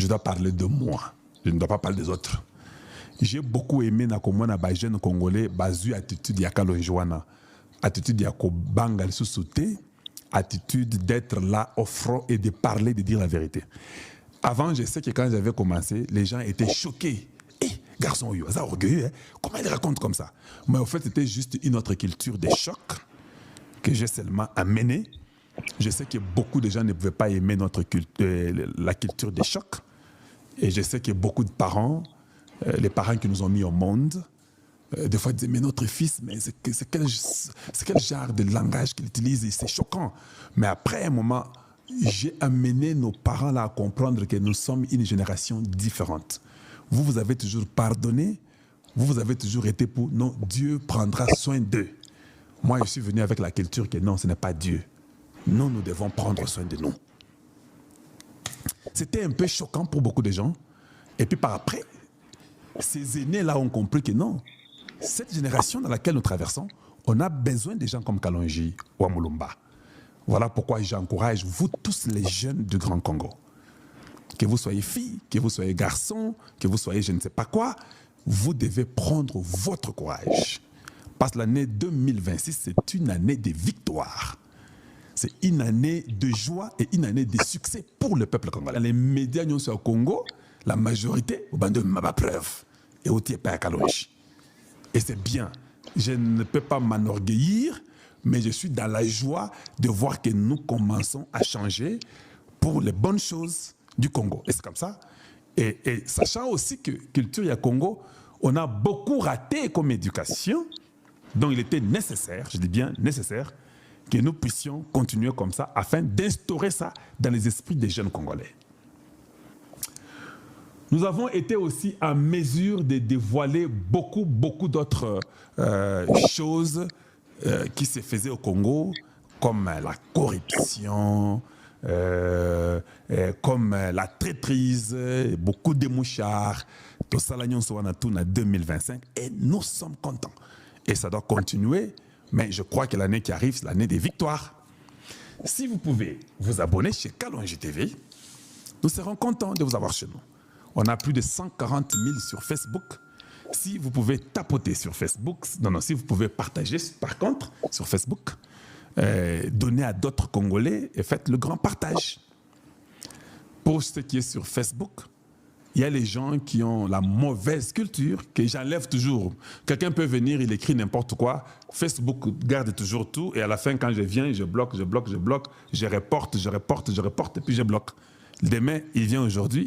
je dois parler de moi. Je ne dois pas parler des autres. J'ai beaucoup aimé nakomona ba jeune congolais bazu attitude ya kalonjwana, attitude ya kobanga le sous-sauté, attitude d'être là au front et de parler, de dire la vérité. Avant, je sais que quand j'avais commencé, les gens étaient choqués. Hé, garçon, il est orgueilleux, hein? Comment il raconte comme ça? Mais en fait, c'était juste une autre culture des chocs que j'ai seulement amenée. Je sais que beaucoup de gens ne pouvaient pas aimer la culture des chocs. Et je sais que beaucoup de parents, les parents qui nous ont mis au monde, des fois ils disaient, mais notre fils, mais c'est quel genre de langage qu'il utilise? C'est choquant. Mais après un moment, j'ai amené nos parents là à comprendre que nous sommes une génération différente. Vous, vous avez toujours pardonné, vous avez toujours été pour, non, Dieu prendra soin d'eux. Moi, je suis venu avec la culture que non, ce n'est pas Dieu. Nous, nous devons prendre soin de nous. C'était un peu choquant pour beaucoup de gens. Et puis par après, ces aînés-là ont compris que non, cette génération dans laquelle nous traversons, on a besoin de gens comme Kalonji ou Amulumba. Voilà pourquoi j'encourage vous tous les jeunes du Grand Congo. Que vous soyez filles, que vous soyez garçons, que vous soyez je ne sais pas quoi, vous devez prendre votre courage. Parce que l'année 2026, c'est une année de victoire. C'est une année de joie et une année de succès pour le peuple congolais. Les médias au Congo, la majorité, au bande de ma preuve, et au Tiépa Kalonji. Et c'est bien. Je ne peux pas m'enorgueillir, mais je suis dans la joie de voir que nous commençons à changer pour les bonnes choses du Congo. Et c'est comme ça. Et sachant aussi que culture ya Congo, on a beaucoup raté comme éducation, donc il était nécessaire, je dis bien nécessaire, que nous puissions continuer comme ça afin d'instaurer ça dans les esprits des jeunes Congolais. Nous avons été aussi en mesure de dévoiler beaucoup d'autres choses qui se faisaient au Congo, comme la corruption, comme la traîtrise, beaucoup de mouchards, tout ça là, nous sommes en 2025 et nous sommes contents. Et ça doit continuer, mais je crois que l'année qui arrive, c'est l'année des victoires. Si vous pouvez vous abonner chez Kalonji TV, nous serons contents de vous avoir chez nous. On a plus de 140 000 sur Facebook. Si vous pouvez tapoter sur Facebook, si vous pouvez partager par contre sur Facebook, donnez à d'autres Congolais et faites le grand partage. Pour ce qui est sur Facebook, il y a les gens qui ont la mauvaise culture que j'enlève toujours. Quelqu'un peut venir, il écrit n'importe quoi. Facebook garde toujours tout et à la fin, quand je viens, je bloque, je reporte et puis je bloque. Demain, il vient aujourd'hui,